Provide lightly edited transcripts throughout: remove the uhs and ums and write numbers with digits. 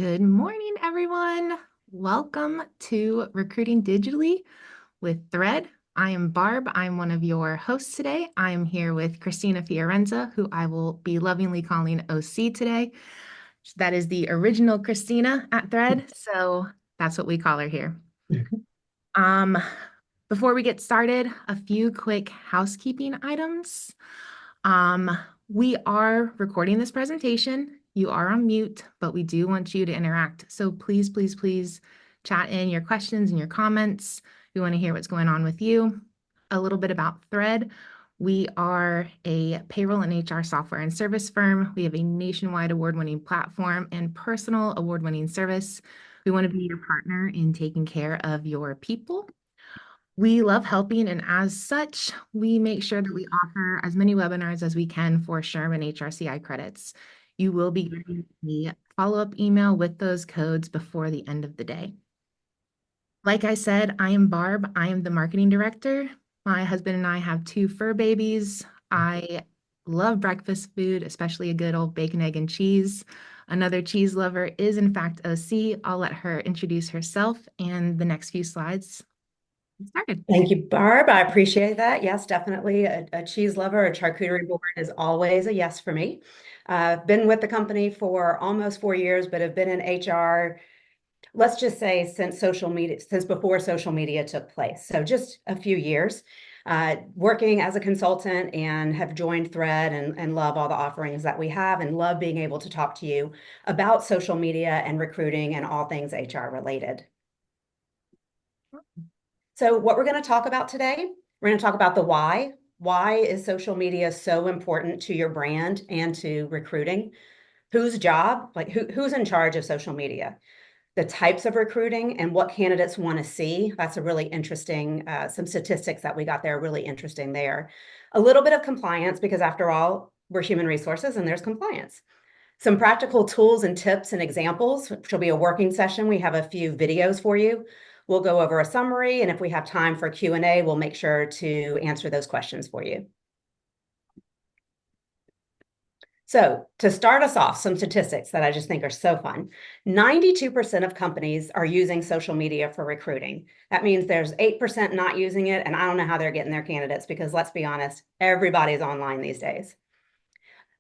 Good morning, everyone. Welcome to Recruiting Digitally with Thread. I am Barb. I'm one of your hosts today. I am here with Christina Fiorenza, who I will be lovingly calling OC today. That is the original Christina at Thread, so that's what we call her here. Um, Before we get started, a few quick housekeeping items. We are recording this presentation. You are on mute, but we do want you to interact. So please, please, please chat in your questions and your comments. We want to hear what's going on with you. A little bit about Thread. We are a payroll and HR software and service firm. We have a nationwide award-winning platform and personal award-winning service. We want to be your partner in taking care of your people. We love helping, and as such, we make sure that we offer as many webinars as we can for SHRM and HRCI credits. You will be getting a follow-up email with those codes before the end of the day. Like I said, I am Barb. I am the marketing director. My husband and I have 2 fur babies. I love breakfast food, especially a good old bacon, egg, and cheese. Another cheese lover is, in fact, OC. I'll let her introduce herself and the next few slides. Started. Thank you, Barb. I appreciate that. Yes, definitely. A cheese lover, a charcuterie board is always a yes for me. I've been with the company for almost 4 years, but have been in HR, let's just say since before social media took place. So just a few years, working as a consultant, and have joined Thread and love all the offerings that we have, and love being able to talk to you about social media and recruiting and all things HR related. So what we're going to talk about today, we're going to talk about the why. Why is social media so important to your brand and to recruiting? Whose job, like who's in charge of social media? The types of recruiting and what candidates want to see. That's a really interesting, some statistics that we got there are really interesting there. A little bit of compliance, because after all, we're human resources and there's compliance. Some practical tools and tips and examples, which will be a working session. We have a few videos for you. We'll go over a summary, and if we have time for Q&A, we'll make sure to answer those questions for you. So to start us off, some statistics that I just think are so fun. 92% of companies are using social media for recruiting. That means there's 8% not using it, and I don't know how they're getting their candidates, because let's be honest, everybody's online these days.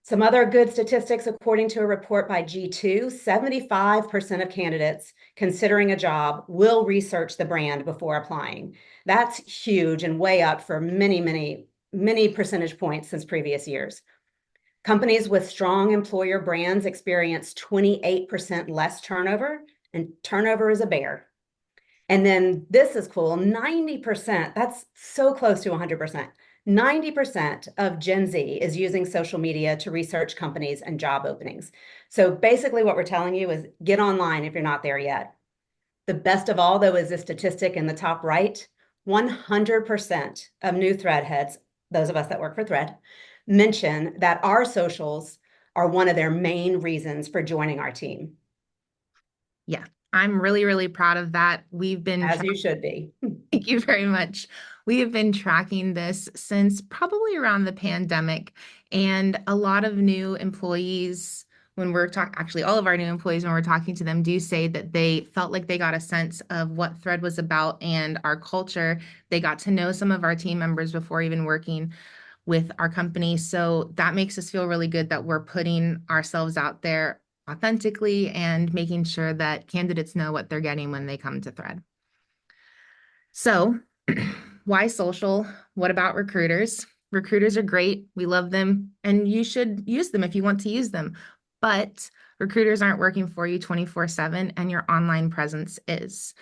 Some other good statistics, according to a report by G2, 75% of candidates considering a job will research the brand before applying. That's huge and way up for many, many, many percentage points since previous years. Companies with strong employer brands experience 28% less turnover, and turnover is a bear. And then this is cool, 90%, that's so close to 100%. 90% of Gen Z is using social media to research companies and job openings. So basically what we're telling you is get online if you're not there yet. The best of all, though, is this statistic in the top right. 100% of new Thread heads, those of us that work for Thread, mention that our socials are one of their main reasons for joining our team. Yeah, I'm really, really proud of that. As you should be. Thank you very much. We have been tracking this since probably around the pandemic, and a lot of new employees, when we're talking, actually all of our new employees, when we're talking to them, do say that they felt like they got a sense of what Thread was about and our culture. They got to know some of our team members before even working with our company. So that makes us feel really good that we're putting ourselves out there authentically and making sure that candidates know what they're getting when they come to Thread. So why social? What about recruiters? Recruiters are great. We love them, and you should use them if you want to use them. But recruiters aren't working for you 24/7, and your online presence is.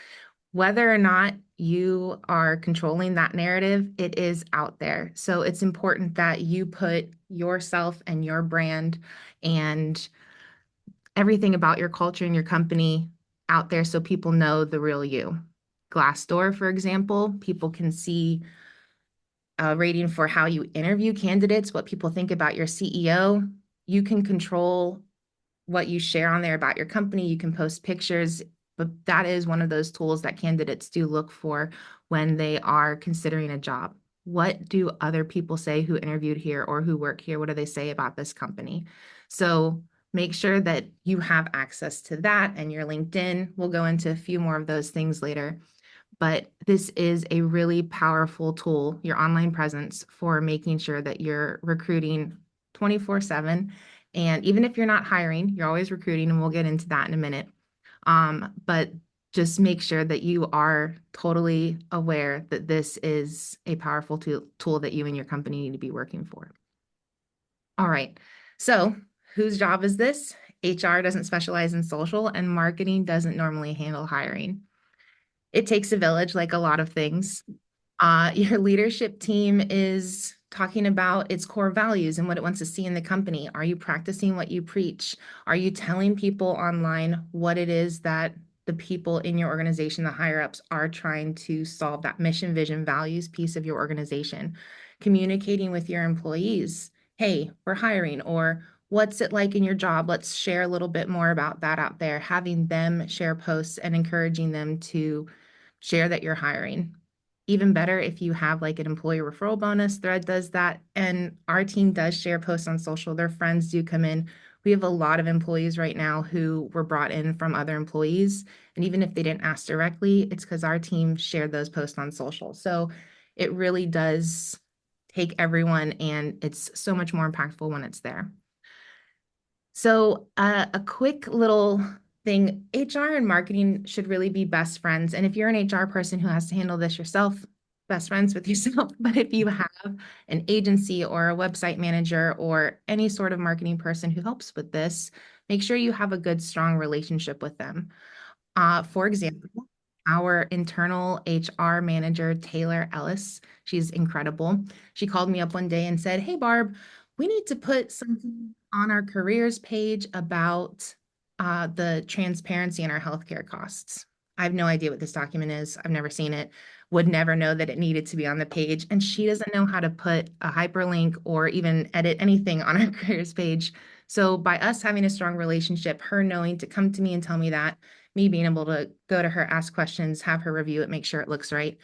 Whether or not you are controlling that narrative, it is out there. So it's important that you put yourself and your brand and everything about your culture and your company out there so people know the real you. Glassdoor, for example, people can see a rating for how you interview candidates, what people think about your CEO. You can control what you share on there about your company. You can post pictures, but that is one of those tools that candidates do look for when they are considering a job. What do other people say who interviewed here or who work here? What do they say about this company? So make sure that you have access to that and your LinkedIn. We'll go into a few more of those things later. But this is a really powerful tool, your online presence, for making sure that you're recruiting 24/7. And even if you're not hiring, you're always recruiting, and we'll get into that in a minute. But just make sure that you are totally aware that this is a powerful tool that you and your company need to be working for. All right. So whose job is this? HR doesn't specialize in social, and marketing doesn't normally handle hiring. It takes a village, like a lot of things. Your leadership team is talking about its core values and what it wants to see in the company. Are you practicing what you preach? Are you telling people online what it is that the people in your organization, the higher ups, are trying to solve, that mission, vision, values piece of your organization? Communicating with your employees. Hey, we're hiring, or what's it like in your job? Let's share a little bit more about that out there. Having them share posts and encouraging them to share that you're hiring. Even better if you have like an employee referral bonus. Thread does that. And our team does share posts on social. Their friends do come in. We have a lot of employees right now who were brought in from other employees. And even if they didn't ask directly, it's because our team shared those posts on social. So it really does take everyone, and it's so much more impactful when it's there. So a quick little thing, HR and marketing should really be best friends. And if you're an HR person who has to handle this yourself, best friends with yourself. But if you have an agency or a website manager or any sort of marketing person who helps with this, make sure you have a good, strong relationship with them. For example, our internal HR manager, Taylor Ellis, she's incredible. She called me up one day and said, "Hey, Barb, we need to put something on our careers page about the transparency in our healthcare costs." I have no idea what this document is. I've never seen it, would never know that it needed to be on the page. And she doesn't know how to put a hyperlink or even edit anything on our careers page. So by us having a strong relationship, her knowing to come to me and tell me that, me being able to go to her, ask questions, have her review it, make sure it looks right,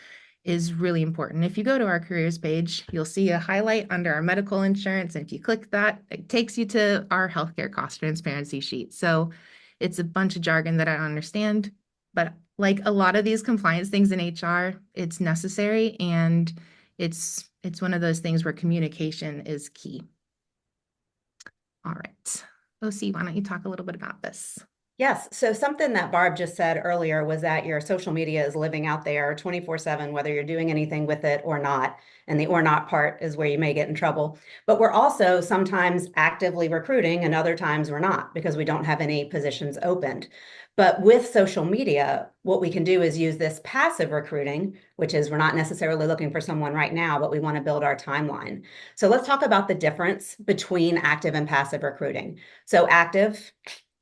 is really important. If you go to our careers page, you'll see a highlight under our medical insurance. And if you click that, it takes you to our healthcare cost transparency sheet. So it's a bunch of jargon that I don't understand, but like a lot of these compliance things in HR, it's necessary, and it's one of those things where communication is key. All right. OC, why don't you talk a little bit about this? Yes. So something that Barb just said earlier was that your social media is living out there 24/7, whether you're doing anything with it or not. And the or not part is where you may get in trouble. But we're also sometimes actively recruiting, and other times we're not because we don't have any positions opened. But with social media, what we can do is use this passive recruiting, which is we're not necessarily looking for someone right now, but we want to build our timeline. So let's talk about the difference between active and passive recruiting. So active,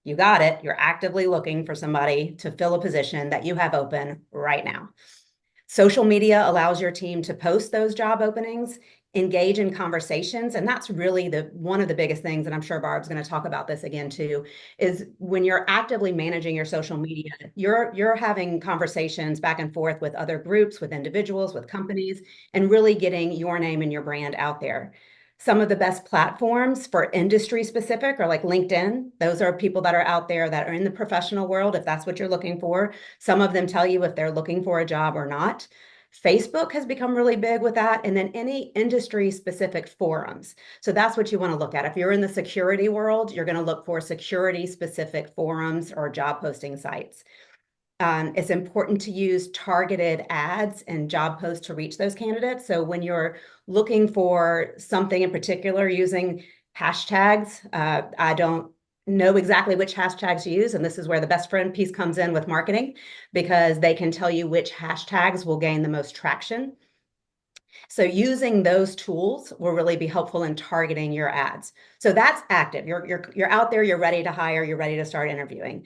you got it. You're actively looking for somebody to fill a position that you have open right now. Social media allows your team to post those job openings, engage in conversations, and that's really one of the biggest things, and I'm sure Barb's going to talk about this again too, is when you're actively managing your social media, you're having conversations back and forth with other groups, with individuals, with companies, and really getting your name and your brand out there. Some of the best platforms for industry specific are like LinkedIn. Those are people that are out there that are in the professional world, if that's what you're looking for. Some of them tell you if they're looking for a job or not. Facebook has become really big with that. And then any industry specific forums. So that's what you want to look at. If you're in the security world, you're going to look for security specific forums or job posting sites. It's important to use targeted ads and job posts to reach those candidates. So when you're looking for something in particular using hashtags, I don't know exactly which hashtags to use. And this is where the best friend piece comes in with marketing, because they can tell you which hashtags will gain the most traction. So using those tools will really be helpful in targeting your ads. So that's active. You're out there, you're ready to hire, you're ready to start interviewing.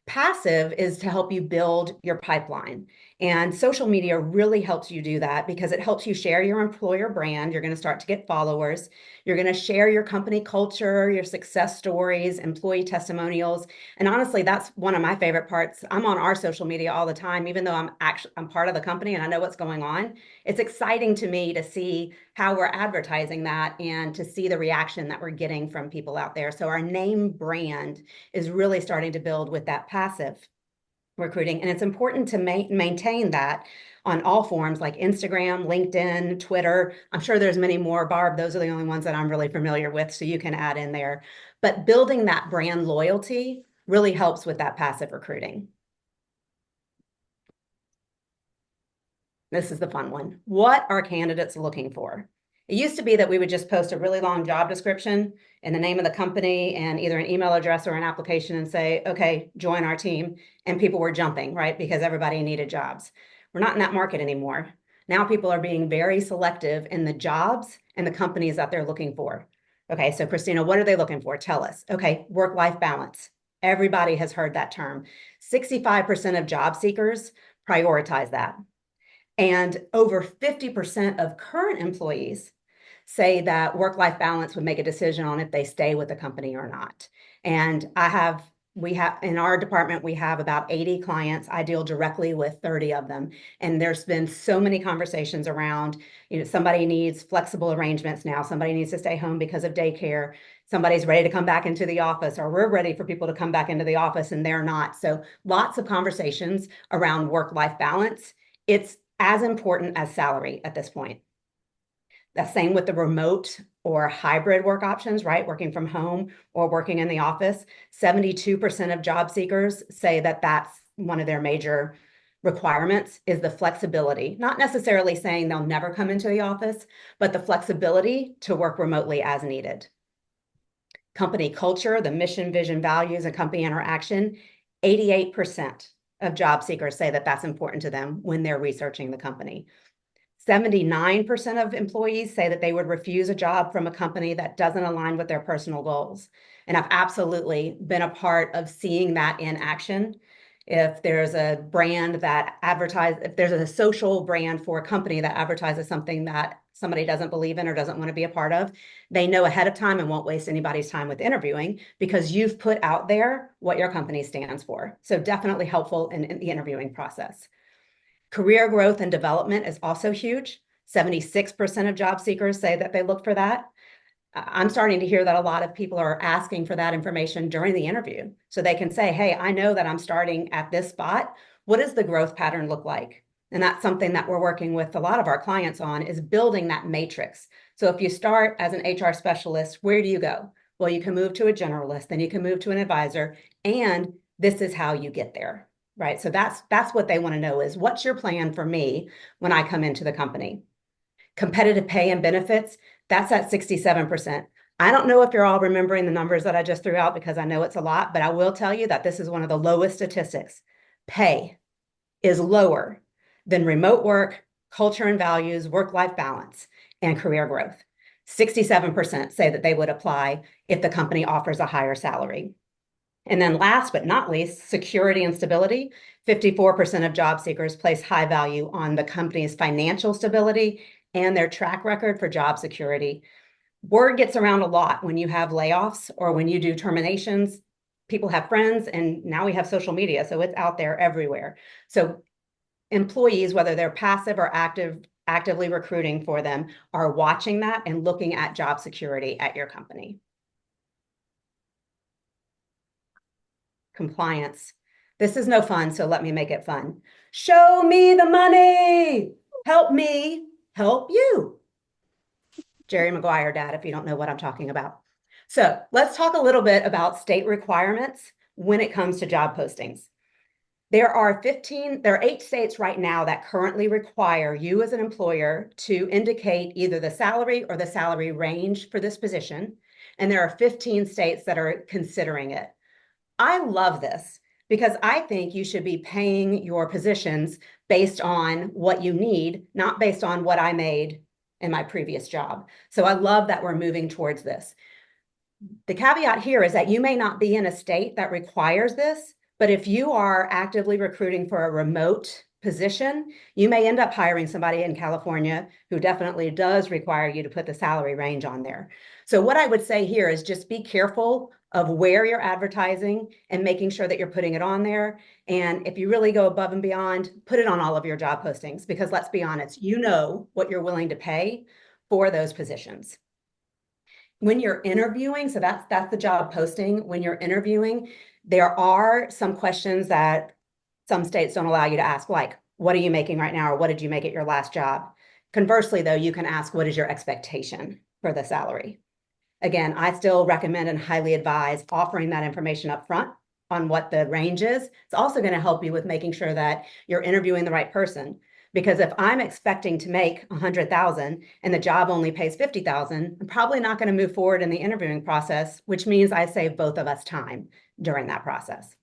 Passive is to help you build your pipeline. And social media really helps you do that because it helps you share your employer brand. You're going to start to get followers. You're going to share your company culture, your success stories, employee testimonials. And honestly, that's one of my favorite parts. I'm on our social media all the time, even though I'm part of the company and I know what's going on. It's exciting to me to see how we're advertising that and to see the reaction that we're getting from people out there. So our name brand is really starting to build with that passive recruiting. And it's important to maintain that on all forms like Instagram, LinkedIn, Twitter. I'm sure there's many more, Barb. Those are the only ones that I'm really familiar with, so you can add in there. But building that brand loyalty really helps with that passive recruiting. This is the fun one. What are candidates looking for? It used to be that we would just post a really long job description and the name of the company and either an email address or an application and say, okay, join our team. And people were jumping, right? Because everybody needed jobs. We're not in that market anymore. Now people are being very selective in the jobs and the companies that they're looking for. Okay, so Christina, what are they looking for? Tell us. Okay, work-life balance. Everybody has heard that term. 65% of job seekers prioritize that. And over 50% of current employees say that work-life balance would make a decision on if they stay with the company or not. And we have in our department, we have about 80 clients. I deal directly with 30 of them. And there's been so many conversations around, somebody needs flexible arrangements now. Somebody needs to stay home because of daycare. Somebody's ready to come back into the office, or we're ready for people to come back into the office and they're not. So lots of conversations around work-life balance. It's as important as salary at this point. The same with the remote or hybrid work options, right? Working from home or working in the office. 72% of job seekers say that that's one of their major requirements is the flexibility, not necessarily saying they'll never come into the office, but the flexibility to work remotely as needed. Company culture, the mission, vision, values, and company interaction, 88% of job seekers say that that's important to them when they're researching the company. 79% of employees say that they would refuse a job from a company that doesn't align with their personal goals. And I've absolutely been a part of seeing that in action. If there's a brand that if there's a social brand for a company that advertises something that somebody doesn't believe in or doesn't want to be a part of, they know ahead of time and won't waste anybody's time with interviewing because you've put out there what your company stands for. So definitely helpful in the interviewing process. Career growth and development is also huge. 76% of job seekers say that they look for that. I'm starting to hear that a lot of people are asking for that information during the interview. So they can say, hey, I know that I'm starting at this spot. What does the growth pattern look like? And that's something that we're working with a lot of our clients on is building that matrix. So if you start as an HR specialist, where do you go? Well, you can move to a generalist, then you can move to an advisor, and this is how you get there, right? So that's what they want to know is what's your plan for me when I come into the company? Competitive pay and benefits, that's at 67%. I don't know if you're all remembering the numbers that I just threw out because I know it's a lot, but I will tell you that this is one of the lowest statistics. Pay is lower than remote work, culture and values, work-life balance, and career growth. 67% say that they would apply if the company offers a higher salary. And then last but not least, security and stability. 54% of job seekers place high value on the company's financial stability and their track record for job security. Word gets around a lot when you have layoffs or when you do terminations. People have friends, and now we have social media, so it's out there everywhere. So employees, whether they're passive or actively recruiting for them, are watching that and looking at job security at your company. Compliance. This is no fun, so let me make it fun. Show me the money. Help me help you. Jerry Maguire, Dad, if you don't know what I'm talking about. So let's talk a little bit about state requirements when it comes to job postings. There are 8 states right now that currently require you as an employer to indicate either the salary or the salary range for this position. And there are 15 states that are considering it. I love this because I think you should be paying your positions based on what you need, not based on what I made in my previous job. So I love that we're moving towards this. The caveat here is that you may not be in a state that requires this, But if you are actively recruiting for a remote position, you may end up hiring somebody in California who definitely does require you to put the salary range on there. So what I would say here is just be careful of where you're advertising and making sure that you're putting it on there. And if you really go above and beyond, put it on all of your job postings, because let's be honest, you know what you're willing to pay for those positions. When you're interviewing, so that's the job posting. When you're interviewing, there are some questions that some states don't allow you to ask, like, what are you making right now? Or what did you make at your last job? Conversely, though, you can ask, what is your expectation for the salary? Again, I still recommend and highly advise offering that information up front on what the range is. It's also going to help you with making sure that you're interviewing the right person. Because if I'm expecting to make 100,000 and the job only pays 50,000, I'm probably not going to move forward in the interviewing process, which means I save both of us time during that process.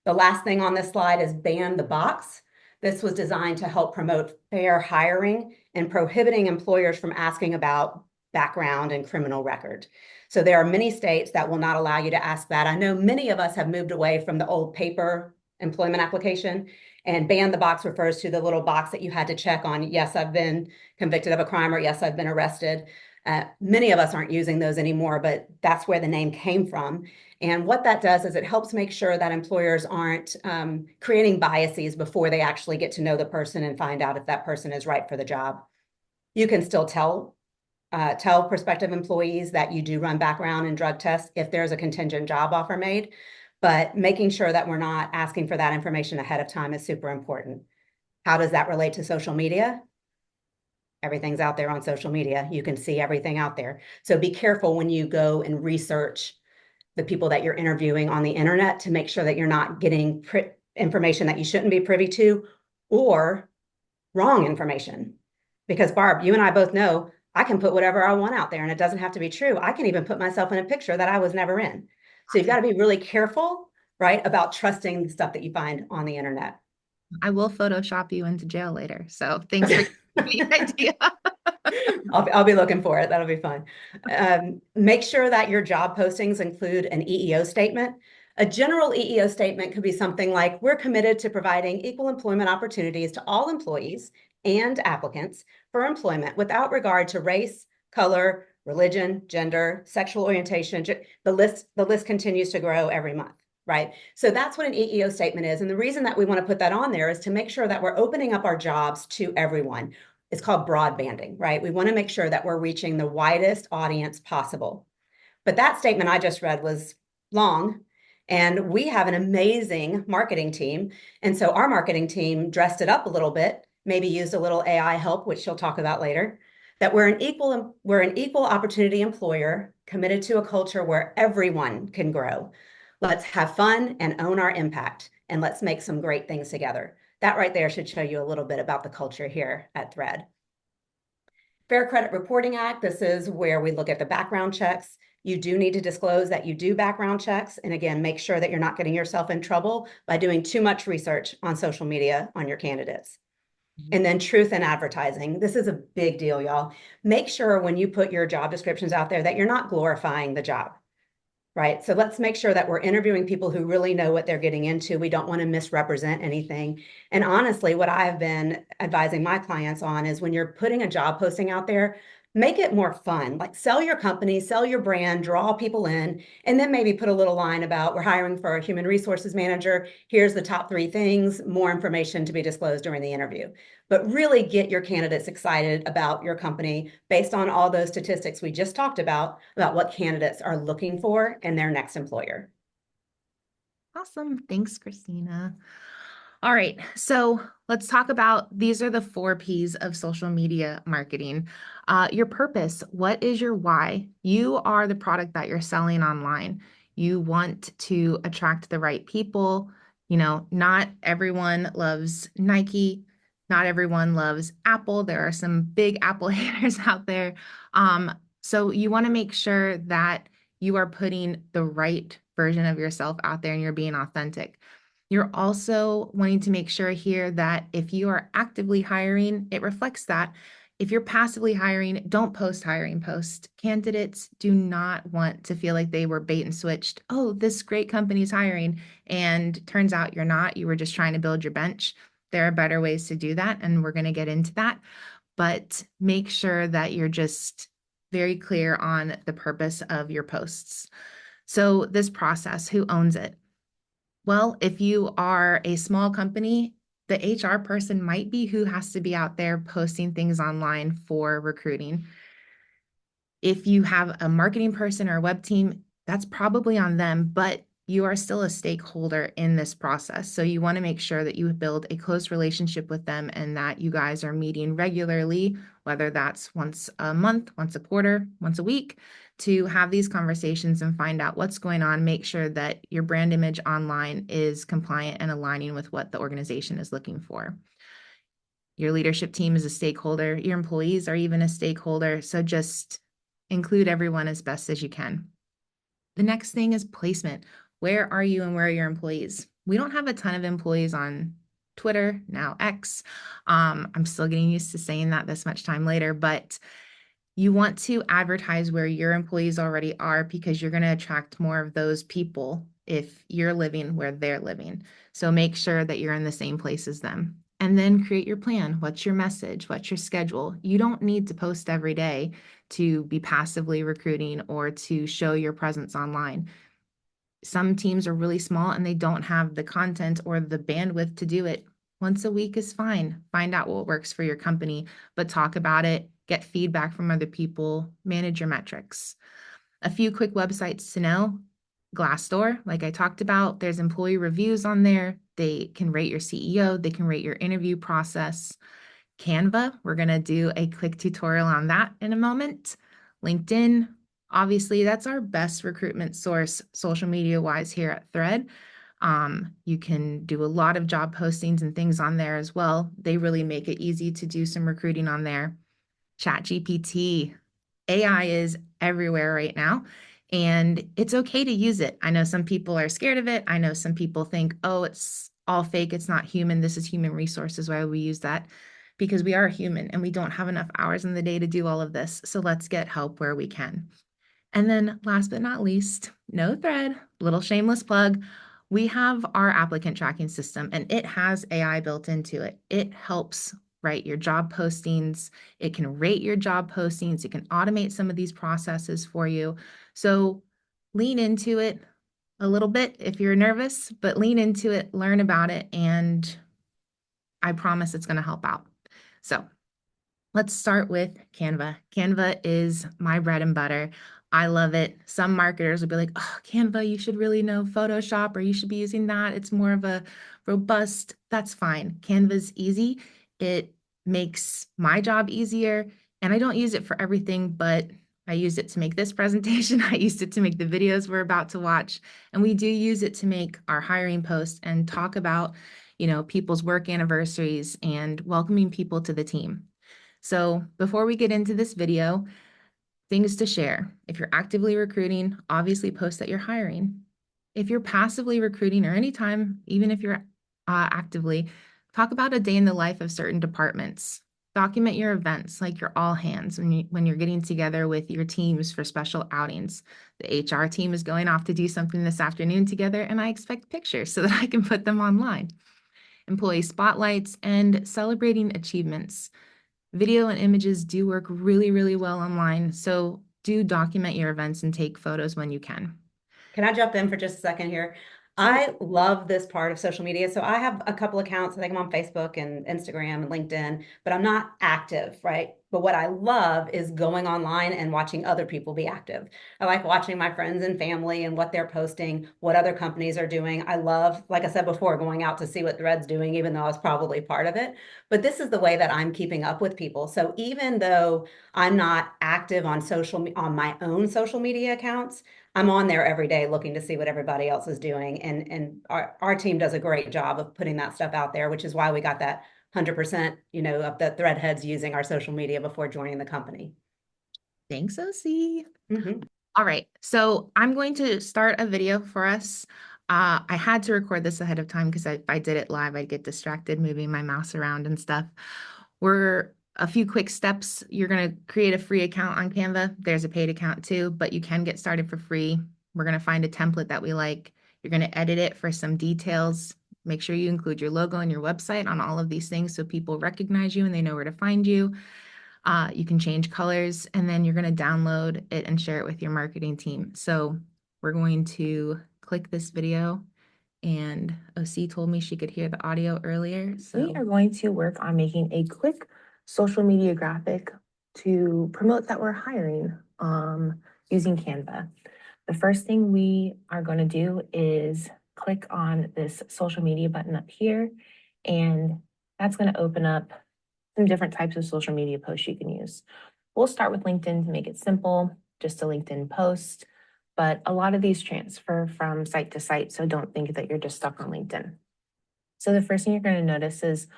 The last thing on this slide is ban the box. This was designed to help promote fair hiring and prohibiting employers from asking about background and criminal record. So there are many states that will not allow you to ask that. I know many of us have moved away from the old paper employment application, and ban the box refers to the little box that you had to check on, yes, I've been convicted of a crime, or yes, I've been arrested. Many of us aren't using those anymore, but that's where the name came from. And what that does is it helps make sure that employers aren't creating biases before they actually get to know the person and find out if that person is right for the job. You can still tell prospective employees that you do run background and drug tests if there's a contingent job offer made, but making sure that we're not asking for that information ahead of time is super important. How does that relate to social media? Everything's out there on social media. You can see everything out there. So be careful when you go and research the people that you're interviewing on the internet to make sure that you're not getting information that you shouldn't be privy to, or wrong information. Because Barb, you and I both know I can put whatever I want out there and it doesn't have to be true. I can even put myself in a picture that I was never in. So you've got to be really careful, right, about trusting the stuff that you find on the internet. I will Photoshop you into jail later. So thanks for the idea. I'll be looking for it. That'll be fun. Make sure that your job postings include an EEO statement. A general EEO statement could be something like, we're committed to providing equal employment opportunities to all employees and applicants for employment without regard to race, color, religion, gender, sexual orientation. The list continues to grow every month, right? So that's what an EEO statement is. And the reason that we want to put that on there is to make sure that we're opening up our jobs to everyone. It's called broadbanding, right? We want to make sure that we're reaching the widest audience possible. But that statement I just read was long, and we have an amazing marketing team. And so our marketing team dressed it up a little bit, maybe used a little AI help, which she'll talk about later, that we're an equal opportunity employer committed to a culture where everyone can grow. Let's have fun and own our impact, and let's make some great things together. That right there should show you a little bit about the culture here at Thread. Fair Credit Reporting Act, this is where we look at the background checks. You do need to disclose that you do background checks. And again, make sure that you're not getting yourself in trouble by doing too much research on social media on your candidates. And then truth in advertising. This is a big deal, y'all. Make sure when you put your job descriptions out there that you're not glorifying the job. Right. So let's make sure that we're interviewing people who really know what they're getting into. We don't want to misrepresent anything. And honestly, what I've been advising my clients on is when you're putting a job posting out there, make it more fun. Like, sell your company, sell your brand, draw people in, and then maybe put a little line about, we're hiring for a human resources manager. Here's the top 3 things, more information to be disclosed during the interview. But really get your candidates excited about your company based on all those statistics we just talked about what candidates are looking for in their next employer. Awesome. Thanks, Christina. All right, so let's talk about, these are the 4 Ps of social media marketing. Your purpose. What is your why? You are the product that you're selling online. You want to attract the right people. You know, not everyone loves Nike. Not everyone loves Apple. There are some big Apple haters out there. So you want to make sure that you are putting the right version of yourself out there and you're being authentic. You're also wanting to make sure here that if you are actively hiring, it reflects that. If you're passively hiring, don't post hiring posts. Candidates do not want to feel like they were bait and switched. Oh, this great company's hiring. And turns out you're not. You were just trying to build your bench. There are better ways to do that, and we're going to get into that. But make sure that you're just very clear on the purpose of your posts. So, this process, who owns it? Well, if you are a small company, the HR person might be who has to be out there posting things online for recruiting. If you have a marketing person or a web team, that's probably on them, but you are still a stakeholder in this process. So you want to make sure that you build a close relationship with them and that you guys are meeting regularly, whether that's once a month, once a quarter, once a week, to have these conversations and find out what's going on. Make sure that your brand image online is compliant and aligning with what the organization is looking for. Your leadership team is a stakeholder. Your employees are even a stakeholder. So just include everyone as best as you can. The next thing is placement. Where are you and where are your employees? We don't have a ton of employees on Twitter, now X. I'm still getting used to saying that this much time later, but you want to advertise where your employees already are because you're going to attract more of those people if you're living where they're living. So make sure that you're in the same place as them. And then create your plan. What's your message? What's your schedule? You don't need to post every day to be passively recruiting or to show your presence online. Some teams are really small and they don't have the content or the bandwidth to do it. Once a week is fine. Find out what works for your company, but talk about it, get feedback from other people, manage your metrics. A few quick websites to know. Glassdoor, like I talked about, there's employee reviews on there. They can rate your CEO, they can rate your interview process. Canva, we're going to do a quick tutorial on that in a moment. LinkedIn, obviously, that's our best recruitment source social media wise here at Thread. You can do a lot of job postings and things on there as well. They really make it easy to do some recruiting on there. ChatGPT, AI is everywhere right now, and it's okay to use it. I know some people are scared of it. I know some people think, oh, it's all fake. It's not human. This is human resources. Why would we use that? Because we are human and we don't have enough hours in the day to do all of this. So let's get help where we can. And then last but not least, no thread, little shameless plug. We have our applicant tracking system and it has AI built into it. It helps write your job postings. It can rate your job postings. It can automate some of these processes for you. So lean into it a little bit if you're nervous, but lean into it, learn about it, and I promise it's going to help out. So let's start with Canva. Canva is my bread and butter. I love it. Some marketers will be like, oh, Canva, you should really know Photoshop or you should be using that. It's more of a robust, that's fine. Canva's easy. It makes my job easier. And I don't use it for everything, but I used it to make this presentation. I used it to make the videos we're about to watch. And we do use it to make our hiring posts and talk about, people's work anniversaries and welcoming people to the team. So before we get into this video, things to share. If you're actively recruiting, obviously post that you're hiring. If you're passively recruiting or anytime, even if you're actively, talk about a day in the life of certain departments. Document your events like your all hands when you're getting together with your teams for special outings. The HR team is going off to do something this afternoon together, and I expect pictures so that I can put them online. Employee spotlights and celebrating achievements. Video and images do work really, really well online, so do document your events and take photos when you can. Can I jump in for just a second here? Sure. I love this part of social media. So I have a couple accounts. I think I'm on Facebook and Instagram and LinkedIn, but I'm not active, right? But what I love is going online and watching other people be active. I like watching my friends and family and what they're posting, what other companies are doing. I love, like I said before, going out to see what Thread's doing, even though I was probably part of it. But this is the way that I'm keeping up with people. So even though I'm not active on on my own social media accounts, I'm on there every day looking to see what everybody else is doing. And our team does a great job of putting that stuff out there, which is why we got that 100%, of the thread heads using our social media before joining the company. Thanks, OC. Mm-hmm. All right, so I'm going to start a video for us. I had to record this ahead of time because if I did it live, I'd get distracted moving my mouse around and stuff. We're A few quick steps. You're going to create a free account on Canva. There's a paid account too, but you can get started for free. We're going to find a template that we like. You're going to edit it for some details. Make sure you include your logo and your website on all of these things so people recognize you and they know where to find you. You can change colors, and then you're going to download it and share it with your marketing team. So we're going to click this video, and OC told me she could hear the audio earlier. So we are going to work on making a quick social media graphic to promote that we're hiring using Canva. The first thing we are going to do is click on this social media button up here, and that's going to open up some different types of social media posts you can use. We'll start with LinkedIn to make it simple, just a LinkedIn post, but a lot of these transfer from site to site, so don't think that you're just stuck on LinkedIn. So the first thing you're going to notice is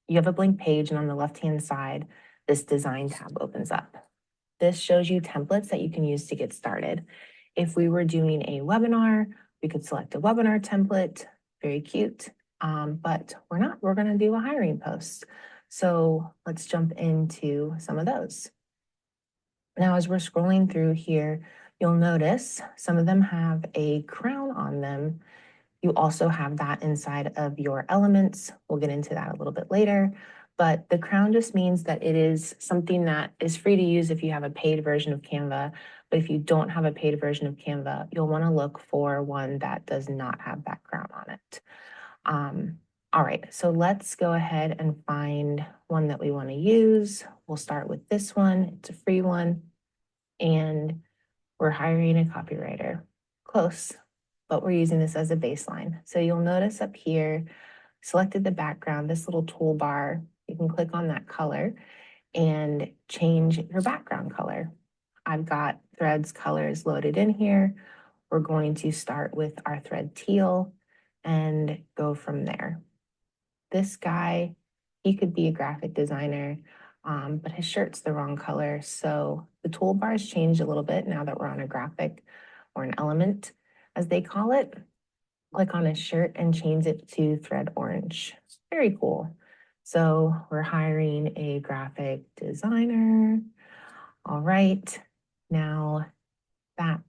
you have a blank page, and on the left-hand side, this design tab opens up. This shows you templates that you can use to get started. If we were doing a webinar, we could select a webinar template, very cute, but we're not. We're going to do a hiring post. So let's jump into some of those. Now, as we're scrolling through here, you'll notice some of them have a crown on them. You also have that inside of your elements. We'll get into that a little bit later, but the crown just means that it is something that is free to use if you have a paid version of Canva. But if you don't have a paid version of Canva, you'll want to look for one that does not have that crown on it. All right, so let's go ahead and find one that we want to use. We'll start with this one. It's a free one, and we're hiring a copywriter. Close, but we're using this as a baseline. So you'll notice up here, selected the background, this little toolbar, you can click on that color and change your background color. I've got threads colors loaded in here. We're going to start with our thread teal and go from there. This guy, he could be a graphic designer, but his shirt's the wrong color. So the toolbar's changed a little bit now that we're on a graphic or an element, as they call it. Click on his shirt and change it to thread orange. Very cool. So we're hiring a graphic designer. All right, now that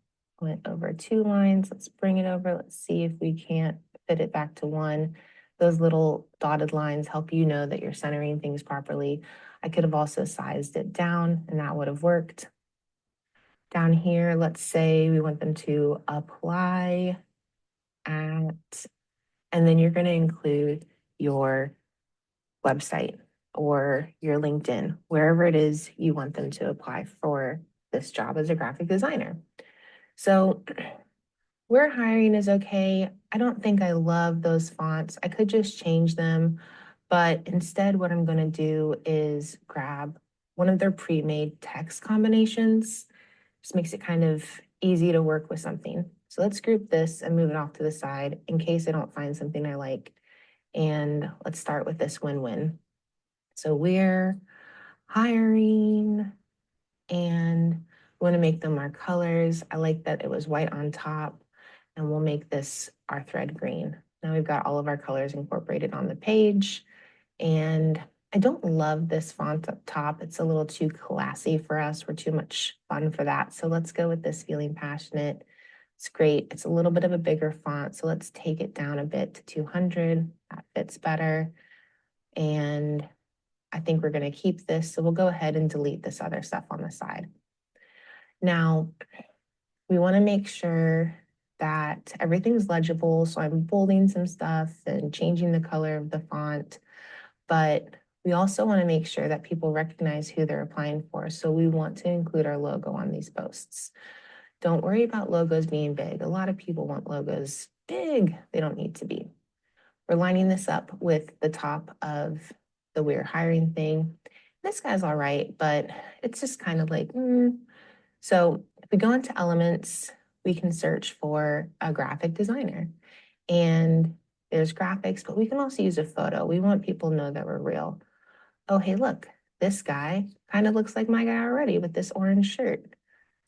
went over 2 lines. Let's bring it over. Let's see if we can't fit it back to 1. Those little dotted lines help you know that you're centering things properly. I could have also sized it down, and that would have worked. Down here, let's say we want them to apply at, and then you're going to include your website or your LinkedIn, wherever it is you want them to apply for this job as a graphic designer. So where hiring is okay. I don't think I love those fonts. I could just change them, but instead what I'm going to do is grab one of their pre-made text combinations. Just makes it kind of easy to work with something. So let's group this and move it off to the side in case I don't find something I like. And let's start with this win-win. So we're hiring, and we want to make them our colors. I like that it was white on top, and we'll make this our thread green. Now we've got all of our colors incorporated on the page, and I don't love this font up top. It's a little too classy for us. We're too much fun for that. So let's go with this Feeling Passionate. It's great. It's a little bit of a bigger font, so let's take it down a bit to 200. That fits better. And I think we're going to keep this, so we'll go ahead and delete this other stuff on the side. Now, we want to make sure that everything's legible, so I'm bolding some stuff and changing the color of the font, but we also want to make sure that people recognize who they're applying for, so we want to include our logo on these posts. Don't worry about logos being big. A lot of people want logos big. They don't need to be. We're lining this up with the top of the we're hiring thing. This guy's all right, but it's just kind of like, So if we go into elements, we can search for a graphic designer. And there's graphics, but we can also use a photo. We want people to know that we're real. Oh, hey, look, this guy kind of looks like my guy already with this orange shirt.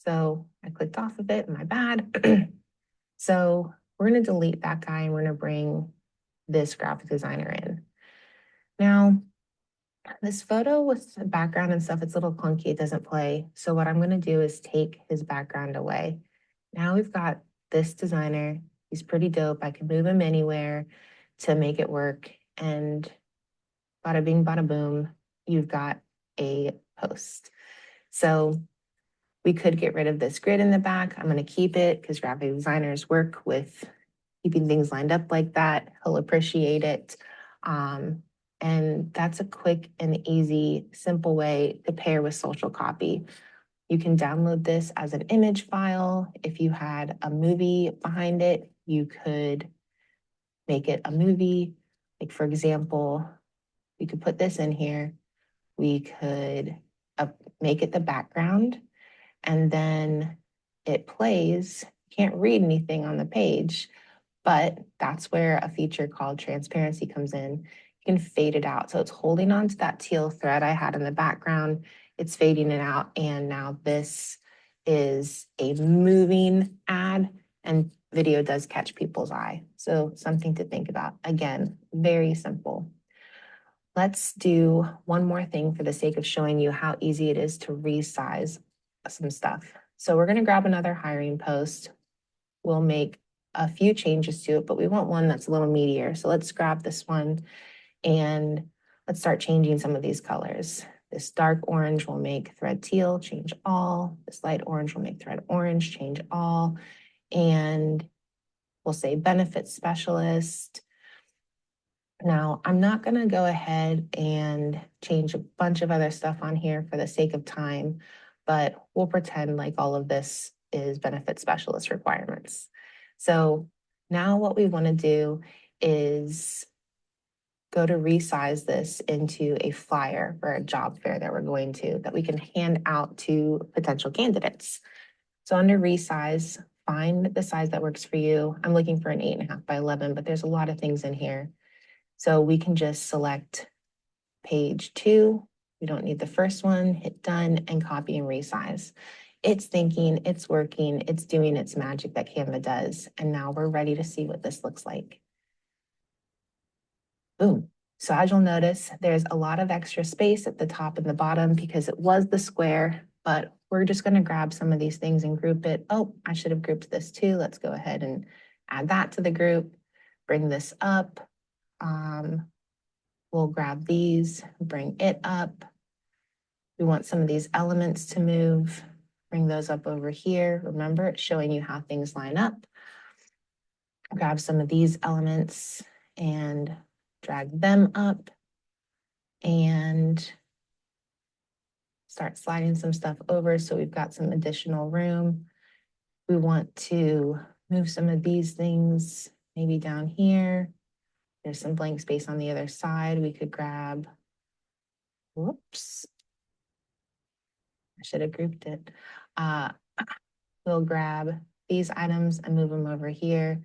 So I clicked off of it, my bad. So we're going to delete that guy, and we're going to bring this graphic designer in. Now, This photo with the background and stuff, it's a little clunky, it doesn't play. So what I'm gonna do is take his background away. Now we've got this designer, he's pretty dope. I can move him anywhere to make it work. And bada bing, bada boom, you've got a post. So we could get rid of this grid in the back. I'm gonna keep it because graphic designers work with keeping things lined up like that. He'll appreciate it. And that's a quick and easy, simple way to pair with social copy. You can download this as an image file. If you had a movie behind it, you could make it a movie. Like for example, we could put this in here. We could make it the background, and then it plays. Can't read anything on the page, but that's where a feature called transparency comes in. You can fade it out. So it's holding on to that teal thread I had in the background. It's fading it out. And now this is a moving ad, and video does catch people's eye. So something to think about. Again, very simple. Let's do one more thing for the sake of showing you how easy it is to resize some stuff. So we're going to grab another hiring post. We'll make a few changes to it, but we want one that's a little meatier. So let's grab this one and let's start changing some of these colors. This dark orange will make thread teal, change all. This light orange will make thread orange, change all. And we'll say benefit specialist. Now, I'm not going to go ahead and change a bunch of other stuff on here for the sake of time, but we'll pretend like all of this is benefit specialist requirements. So now what we want to do is go to resize this into a flyer for a job fair that we're going to, that we can hand out to potential candidates. So under resize, find the size that works for you. I'm looking for an 8.5 by 11, but there's a lot of things in here. So we can just select page 2. We don't need the first one, hit done, and copy and resize. It's thinking, it's working, it's doing its magic that Canva does. And now we're ready to see what this looks like. Boom. So as you'll notice, there's a lot of extra space at the top and the bottom because it was the square, but we're just going to grab some of these things and group it. Oh, I should have grouped this too. Let's go ahead and add that to the group, bring this up. We'll grab these, bring it up. We want some of these elements to move, bring those up over here. Remember, it's showing you how things line up. Grab some of these elements and drag them up and start sliding some stuff over so we've got some additional room. We want to move some of these things maybe down here. There's some blank space on the other side. We could grab, whoops, I should have grouped it. We'll grab these items and move them over here.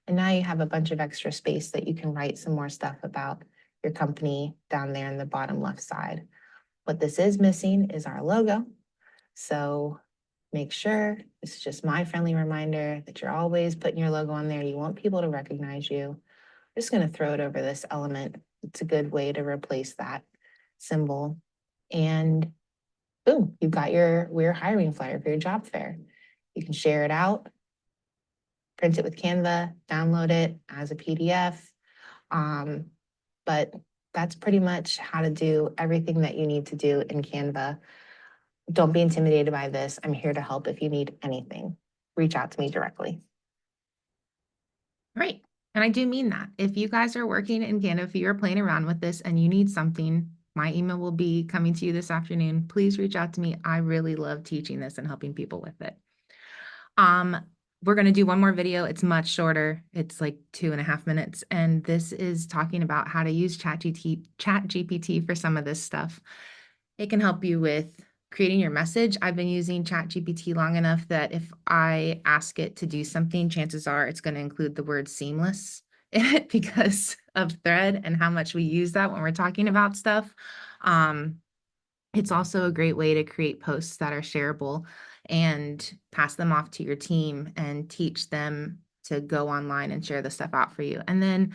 And now you have a bunch of extra space that you can write some more stuff about your company down there in the bottom left side. What this is missing is our logo. So make sure, this is just my friendly reminder, that you're always putting your logo on there. You want people to recognize you. I'm just going to throw it over this element. It's a good way to replace that symbol. And boom, you've got your We're Hiring flyer for your job fair. You can share it out, print it with Canva, download it as a PDF. But that's pretty much how to do everything that you need to do in Canva. Don't be intimidated by this. I'm here to help if you need anything. Reach out to me directly. Right. And I do mean that. If you guys are working in Canva, if you're playing around with this and you need something, my email will be coming to you this afternoon. Please reach out to me. I really love teaching this and helping people with it. We're going to do one more video. It's much shorter. It's like 2.5 minutes. And this is talking about how to use ChatGPT for some of this stuff. It can help you with creating your message. I've been using ChatGPT long enough that if I ask it to do something, chances are it's going to include the word seamless in it because of thread and how much we use that when we're talking about stuff. It's also a great way to create posts that are shareable and pass them off to your team and teach them to go online and share the stuff out for you. And then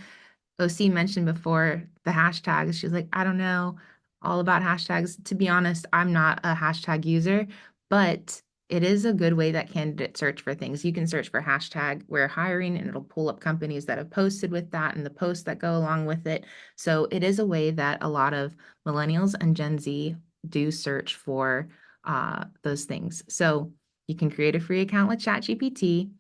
OC mentioned before the hashtags. She's like, I don't know. all about hashtags. To be honest, I'm not a hashtag user, but it is a good way that candidates search for things. You can search for hashtag we're hiring and it'll pull up companies that have posted with that and the posts that go along with it. So it is a way that a lot of millennials and Gen Z do search for those things. So you can create a free account with ChatGPT.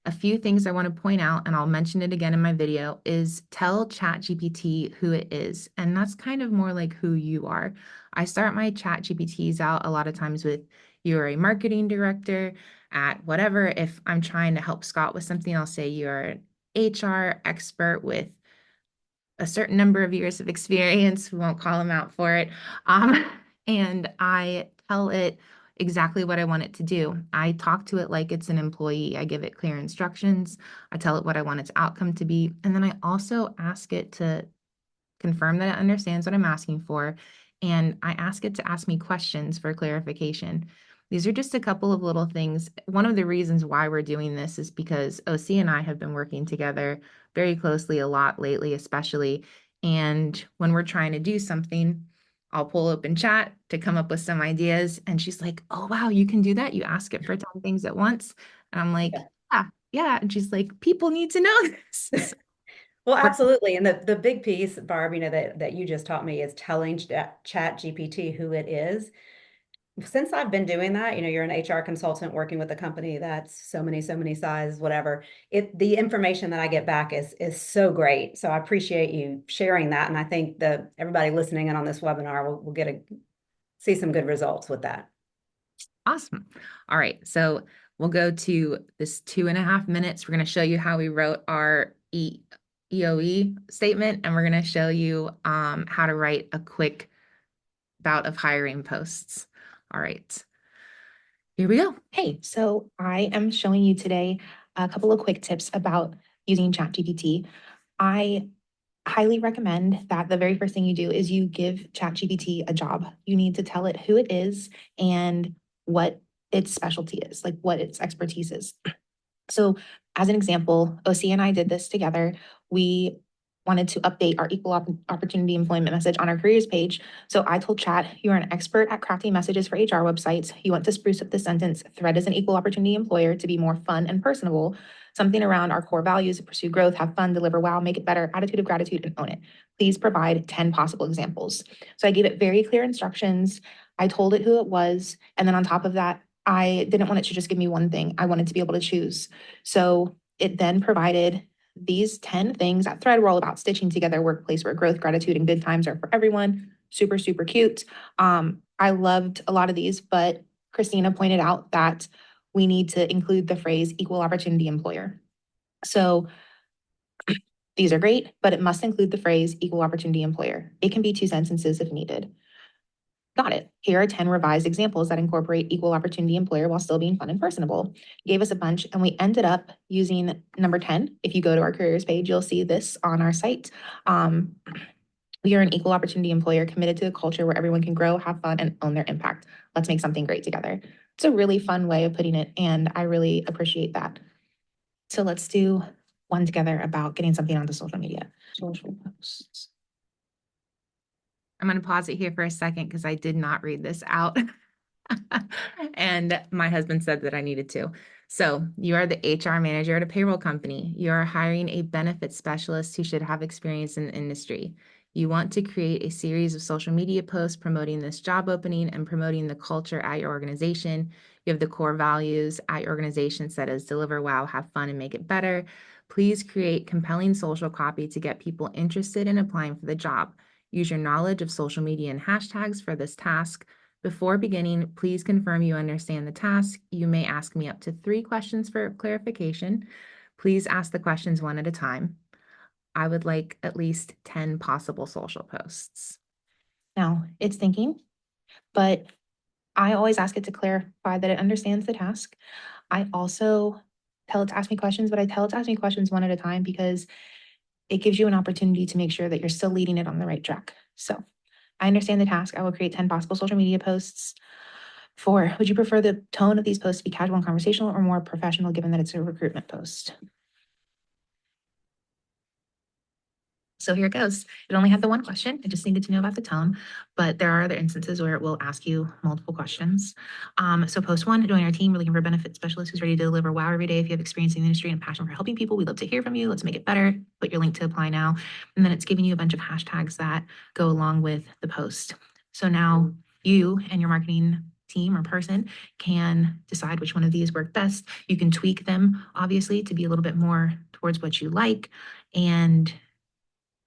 A few things I want to point out, and I'll mention it again in my video, is tell ChatGPT who it is. And that's kind of more like who you are. I start my ChatGPTs out a lot of times with, you're a marketing director at whatever. If I'm trying to help Scott with something, I'll say you're an HR expert with a certain number of years of experience. We won't call him out for it. Um, and I tell it exactly what I want it to do. I talk to it like it's an employee. I give it clear instructions. I tell it what I want its outcome to be. And then I also ask it to confirm that it understands what I'm asking for, and I ask it to ask me questions for clarification. These are just a couple of little things. One of the reasons why we're doing this is because OC and I have been working together very closely a lot lately, especially. And when we're trying to do something, I'll pull open chat to come up with some ideas. And she's like, oh, wow, you can do that. You ask it for 10 things at once. And I'm like, yeah, yeah. And she's like, people need to know this. So Well, we're absolutely. And the big piece, Barb, that you just taught me is telling Chat GPT who it is. Since I've been doing that, you're an HR consultant working with a company that's so many size, whatever. The information that I get back is so great. So I appreciate you sharing that. And I think everybody listening in on this webinar will see some good results with that. awesome. All right. So we'll go to this 2.5 minutes. We're going to show you how we wrote our EOE statement, and we're going to show you how to write a quick bout of hiring posts. All right. Here we go. Hey, so I am showing you today a couple of quick tips about using ChatGPT. I highly recommend that the very first thing you do is you give ChatGPT a job. You need to tell it who it is and what its specialty is, like what its expertise is. So as an example, OC and I did this together. We wanted to update our equal opportunity employment message on our careers page. So I told Chat, you're an expert at crafting messages for HR websites. You want to spruce up the sentence, thread is an equal opportunity employer, to be more fun and personable. Something around our core values: pursue growth, have fun, deliver wow, make it better, attitude of gratitude, and own it. Please provide 10 possible examples. So I gave it very clear instructions. I told it who it was. And then on top of that, I didn't want it to just give me one thing. I wanted to be able to choose. So it then provided these 10 things. At Thread, we're all about stitching together a workplace where growth, gratitude, and good times are for everyone. Super, super cute. I loved a lot of these, but Christina pointed out that we need to include the phrase equal opportunity employer. So these are great, but it must include the phrase equal opportunity employer. It can be 2 sentences if needed. Got it. Here are 10 revised examples that incorporate equal opportunity employer while still being fun and personable. Gave us a bunch, and we ended up using number 10. If you go to our careers page, you'll see this on our site. We are an equal opportunity employer committed to a culture where everyone can grow, have fun, and own their impact. Let's make something great together. It's a really fun way of putting it, and I really appreciate that. So let's do one together about getting something onto social media. Social posts. I'm going to pause it here for a second because I did not read this out. And my husband said that I needed to. So you are the HR manager at a payroll company. You are hiring a benefits specialist who should have experience in the industry. You want to create a series of social media posts promoting this job opening and promoting the culture at your organization. You have the core values at your organization set as deliver wow, have fun, and make it better. Please create compelling social copy to get people interested in applying for the job. Use your knowledge of social media and hashtags for this task. Before beginning, please confirm you understand the task. You may ask me up to 3 questions for clarification. Please ask the questions one at a time. I would like at least 10 possible social posts. Now, it's thinking, but I always ask it to clarify that it understands the task. I also tell it to ask me questions, but I tell it to ask me questions one at a time because it gives you an opportunity to make sure that you're still leading it on the right track. So I understand the task. I will create 10 possible social media posts. 4, would you prefer the tone of these posts to be casual and conversational or more professional, given that it's a recruitment post? So here it goes. It only had the one question. I just needed to know about the tone, but there are other instances where it will ask you multiple questions. So post one, join our team. We're looking for a benefit specialist who's ready to deliver wow every day. If you have experience in the industry and passion for helping people, we'd love to hear from you. Let's make it better. Put your link to apply now. And then it's giving you a bunch of hashtags that go along with the post. So now you and your marketing team or person can decide which one of these work best. You can tweak them, obviously, to be a little bit more towards what you like. And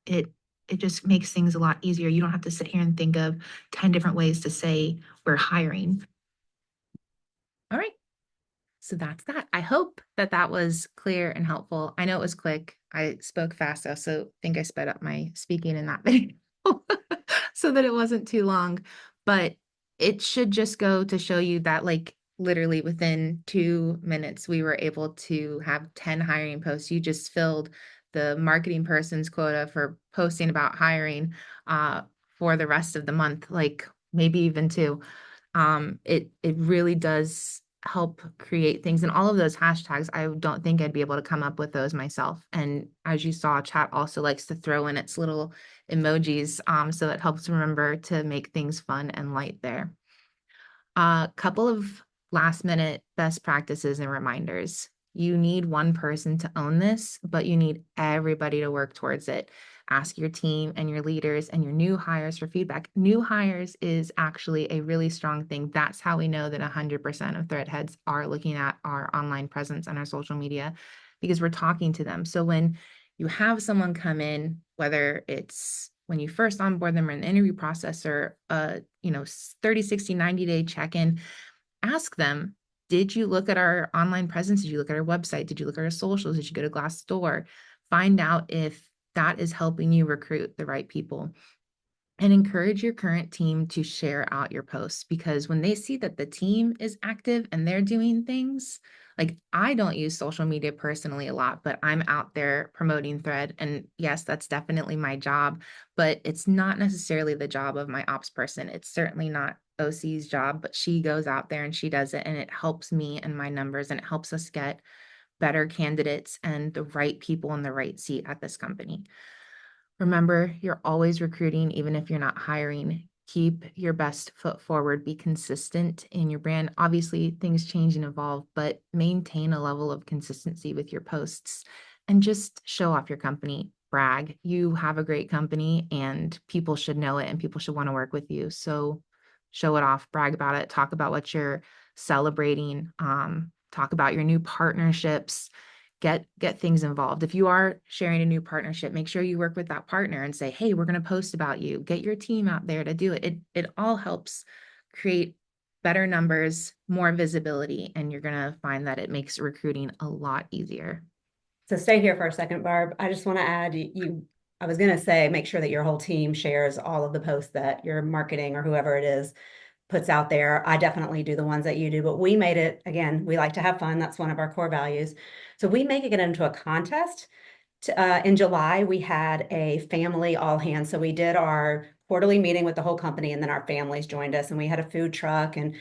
it just makes things a lot easier. You don't have to sit here and think of 10 different ways to say we're hiring. All right. So that's that. I hope that that was clear and helpful. I know it was quick. I spoke fast. I also think I sped up my speaking in that video so that it wasn't too long. But it should just go to show you that, like, literally within 2 minutes, we were able to have 10 hiring posts. You just filled the marketing person's quota for posting about hiring for the rest of the month, like maybe even two. It really does help create things, and all of those hashtags, I don't think I'd be able to come up with those myself. And as you saw, chat also likes to throw in its little emojis, so it helps remember to make things fun and light there. A couple of last minute best practices and reminders. You need one person to own this, but you need everybody to work towards it. Ask your team and your leaders and your new hires for feedback. New hires is actually a really strong thing. That's how we know that 100% of Threadheads are looking at our online presence and our social media, because we're talking to them. So when you have someone come in, whether it's when you first onboard them or in the interview process, or 30, 60, 90-day check-in, ask them, did you look at our online presence? Did you look at our website? Did you look at our socials? Did you go to Glassdoor? Find out if that is helping you recruit the right people. And encourage your current team to share out your posts, because when they see that the team is active and they're doing things, like, I don't use social media personally a lot, but I'm out there promoting Thread. And yes, that's definitely my job, but it's not necessarily the job of my ops person. It's certainly not OC's job, but she goes out there and she does it, and it helps me and my numbers, and it helps us get better candidates and the right people in the right seat at this company. Remember, you're always recruiting, even if you're not hiring. Keep your best foot forward. Be consistent in your brand. Obviously, things change and evolve, but maintain a level of consistency with your posts and just show off your company. Brag. You have a great company and people should know it and people should want to work with you. So show it off, brag about it, talk about what you're celebrating, talk about your new partnerships. Get things involved. If you are sharing a new partnership, make sure you work with that partner and say, hey, we're going to post about you. Get your team out there to do it. It all helps create better numbers, more visibility, and you're going to find that it makes recruiting a lot easier. So stay here for a second, Barb. I just want to add, I was going to say, make sure that your whole team shares all of the posts that your marketing or whoever it is puts out there. I definitely do the ones that you do, but we made it, again, we like to have fun. That's one of our core values. So we make it into a contest. In July, we had a family all hands. So we did our quarterly meeting with the whole company, and then our families joined us, and we had a food truck. And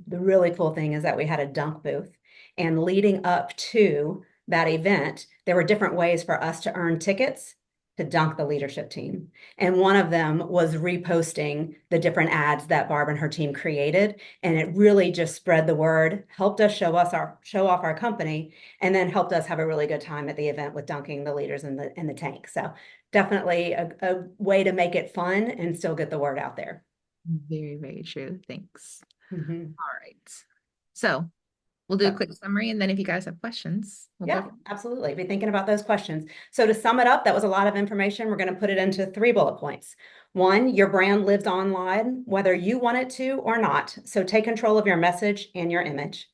the really cool thing is that we had a dunk booth. And leading up to that event, there were different ways for us to earn tickets to dunk the leadership team. And one of them was reposting the different ads that Barb and her team created. And it really just spread the word, helped us show off our company, and then helped us have a really good time at the event with dunking the leaders in the tank. So definitely a way to make it fun and still get the word out there. Very, very true. Thanks. Mm-hmm. All right. So we'll do a quick summary, and then if you guys have questions, we'll Yeah, go. absolutely. Be thinking about those questions. So to sum it up, that was a lot of information. We're going to put it into 3 bullet points. 1, your brand lives online, whether you want it to or not. So take control of your message and your image.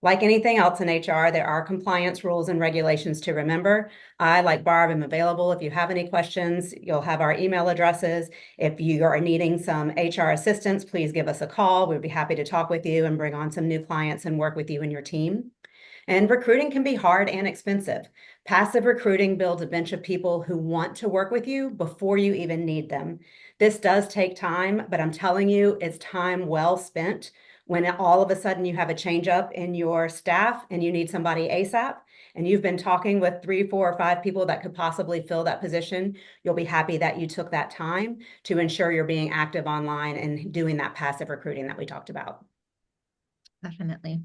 Like anything else in HR, there are compliance rules and regulations to remember. I, like Barb, am available. If you have any questions, you'll have our email addresses. If you are needing some HR assistance, please give us a call. We'd be happy to talk with you and bring on some new clients and work with you and your team. And recruiting can be hard and expensive. Passive recruiting builds a bench of people who want to work with you before you even need them. This does take time, but I'm telling you, it's time well spent when all of a sudden you have a change up in your staff and you need somebody ASAP. and you've been talking with 3, 4, or 5 people that could possibly fill that position, you'll be happy that you took that time to ensure you're being active online and doing that passive recruiting that we talked about. Definitely.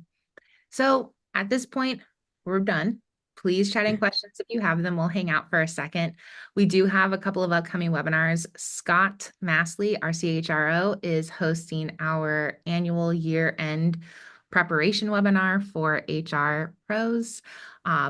So at this point, we're done. Please chat in questions if you have them. We'll hang out for a second. We do have a couple of upcoming webinars. Scott Massley, our CHRO, is hosting our annual year-end preparation webinar for HR pros.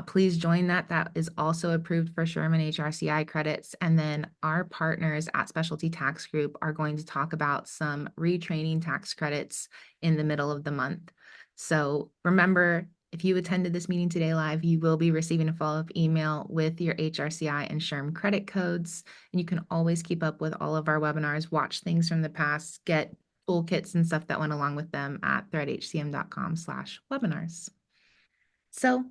Please join that. That is also approved for SHRM and HRCI credits. And then our partners at Specialty Tax Group are going to talk about some retraining tax credits in the middle of the month. So remember, if you attended this meeting today live, you will be receiving a follow-up email with your HRCI and SHRM credit codes. And you can always keep up with all of our webinars, watch things from the past, get toolkits and stuff that went along with them at threadhcm.com/webinars. So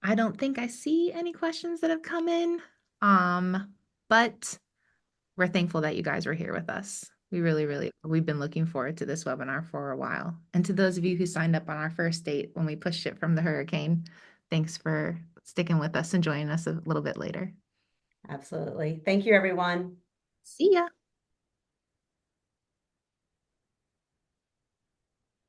I don't think I see any questions that have come in, but we're thankful that you guys were here with us. We've been looking forward to this webinar for a while. And to those of you who signed up on our first date when we pushed it from the hurricane, thanks for sticking with us and joining us a little bit later. Absolutely. Thank you, everyone. See ya.